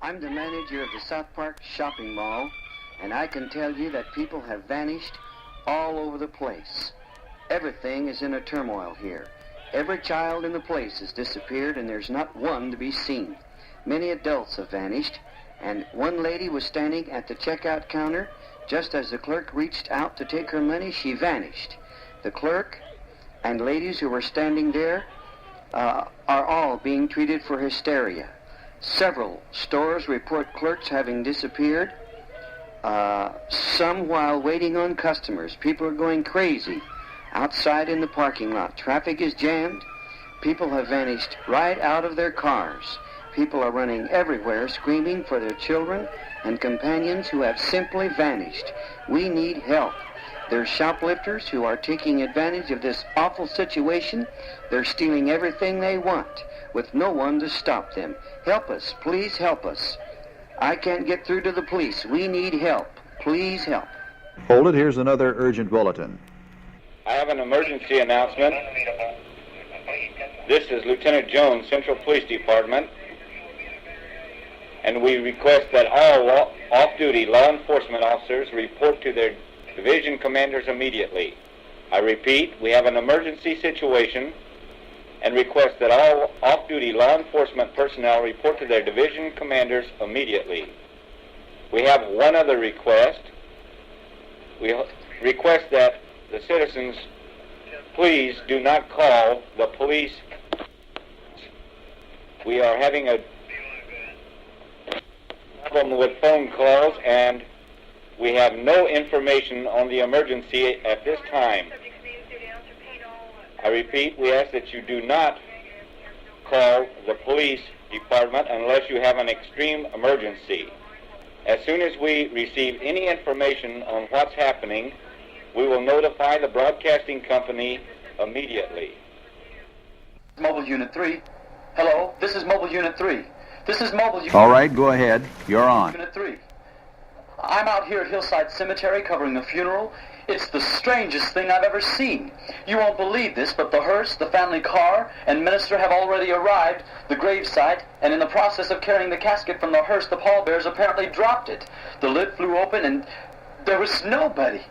I'm the manager of the South Park shopping mall, and I can tell you that people have vanished all over the place. Everything is in a turmoil here. Every child in the place has disappeared, and there's not one to be seen. Many adults have vanished, and one lady was standing at the checkout counter. Just as the clerk reached out to take her money, she vanished. The clerk and ladies who were standing there are all being treated for hysteria. Several stores report clerks having disappeared, some while waiting on customers. People are going crazy outside in the parking lot. Traffic is jammed. People have vanished right out of their cars. People are running everywhere screaming for their children and companions who have simply vanished. We need help. There's shoplifters who are taking advantage of this awful situation. They're stealing everything they want with no one to stop them. Help us. Please help us. I can't get through to the police. We need help. Please help. Hold it. Here's another urgent bulletin. I have an emergency announcement. This is Lieutenant Jones, Central Police Department, and we request that all off-duty law enforcement officers report to their division commanders immediately. I repeat, we have an emergency situation and request that all off-duty law enforcement personnel report to their division commanders immediately. We have one other request. We request that the citizens please do not call the police. We are having a problem with phone calls, and we have no information on the emergency at this time. I repeat, we ask that you do not call the police department unless you have an extreme emergency. As soon as we receive any information on what's happening, we will notify the broadcasting company immediately. Mobile Unit 3. Hello, this is Mobile Unit 3. This is Mobile Unit... All right, go ahead. You're on. Unit 3. I'm out here at Hillside Cemetery covering a funeral. It's the strangest thing I've ever seen. You won't believe this, but the hearse, the family car, and minister have already arrived, the gravesite, and in the process of carrying the casket from the hearse, the pallbearers apparently dropped it. The lid flew open, and there was nobody.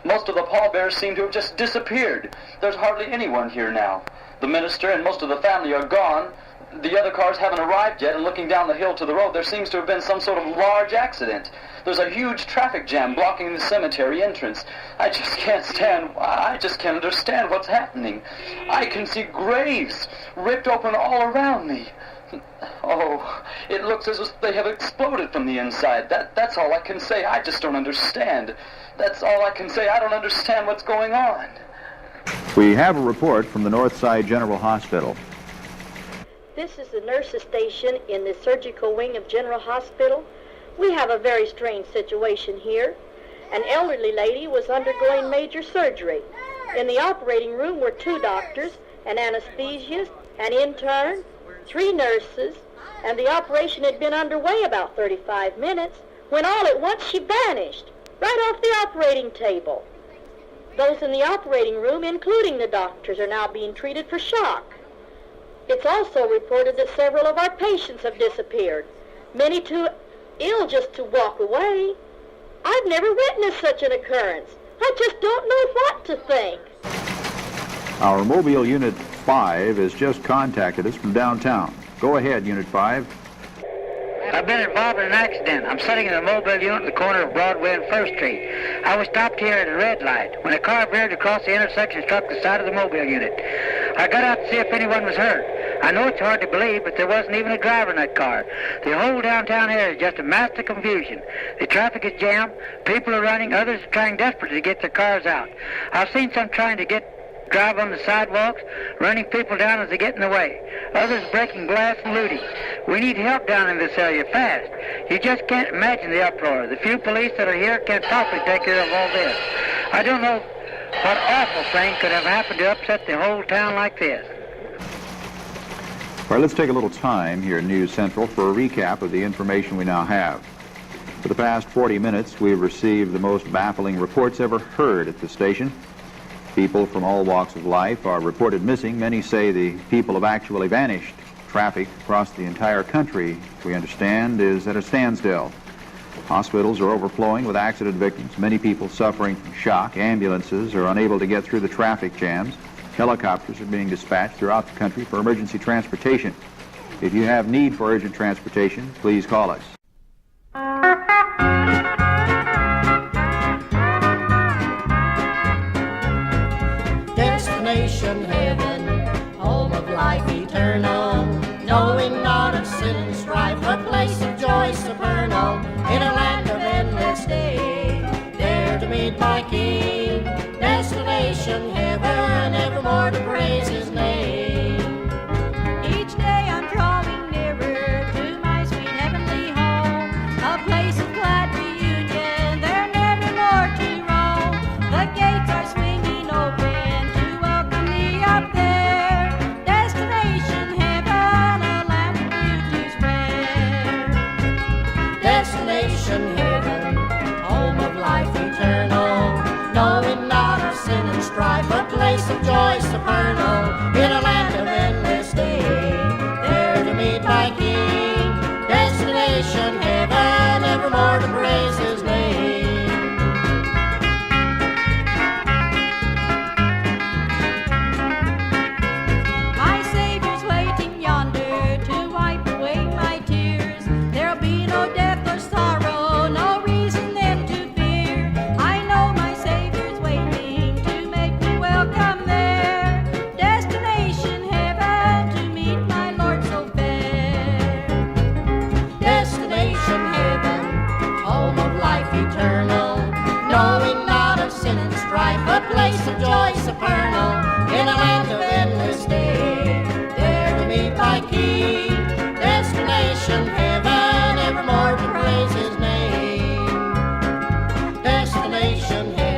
Most of the pallbearers seem to have just disappeared. There's hardly anyone here now. The minister and most of the family are gone. The other cars haven't arrived yet, and looking down the hill to the road, there seems to have been some sort of large accident. There's a huge traffic jam blocking the cemetery entrance. I just can't understand what's happening. I can see graves ripped open all around me. Oh, it looks as if they have exploded from the inside. That's all I can say. I just don't understand. That's all I can say. I don't understand what's going on. We have a report from the Northside General Hospital. This is the nurses' station in the surgical wing of General Hospital. We have a very strange situation here. An elderly lady was undergoing major surgery. In the operating room were 2 doctors, an anesthesiast, an intern, 3 nurses, and the operation had been underway about 35 minutes when all at once she vanished, right off the operating table. Those in the operating room, including the doctors, are now being treated for shock. It's also reported that several of our patients have disappeared, many too ill just to walk away. I've never witnessed such an occurrence. I just don't know what to think. Our Mobile Unit 5 has just contacted us from downtown. Go ahead, Unit 5. I've been involved in an accident. I'm sitting in a mobile unit at the corner of Broadway and 1st Street. I was stopped here at a red light when a car veered across the intersection and struck the side of the mobile unit. I got out to see if anyone was hurt. I know it's hard to believe, but there wasn't even a driver in that car. The whole downtown area is just a mass of confusion. The traffic is jammed, people are running, others are trying desperately to get their cars out. I've seen some trying to drive on the sidewalks, running people down as they get in the way. Others breaking glass and looting. We need help down in this area fast. You just can't imagine the uproar. The few police that are here can't possibly take care of all this. I don't know what awful thing could have happened to upset the whole town like this. All right, let's take a little time here in News Central for a recap of the information we now have. For the past 40 minutes, we've received the most baffling reports ever heard at the station. People from all walks of life are reported missing. Many say the people have actually vanished. traffic across the entire country, we understand, is at a standstill. Hospitals are overflowing with accident victims, many people suffering from shock. Ambulances are unable to get through the traffic jams. Helicopters are being dispatched throughout the country for emergency transportation. If you have need for urgent transportation, please call us. Destination heaven, home of life eternal, knowing not of sin and strife, a place of joy supernal, in a land of endless day, there to meet my King. Destination heaven, evermore to praise His name. Each day I'm drawing nearer to my sweet heavenly home, a place of glad reunion, there never more to roam. The gates are swinging open to welcome me up there. Destination heaven, a land of beauty's rare. Destination heaven, home of life eternal, knowing not of sin and strife, a place of joy supernal, in a land of endless day, there to meet my King. Destination heaven, evermore to praise His name. My Savior's waiting yonder to wipe away my tears. There'll be no death or sorrow, no reason then to fear. I know my Savior's waiting to make me welcome there. Destination heaven, to meet my Lord so fair. Destination heaven, home of life eternal, knowing not of sin and strife, a place of joy supernal, in a land of endless day, there to meet my King. Destination heaven, evermore to praise His name. Destination heaven.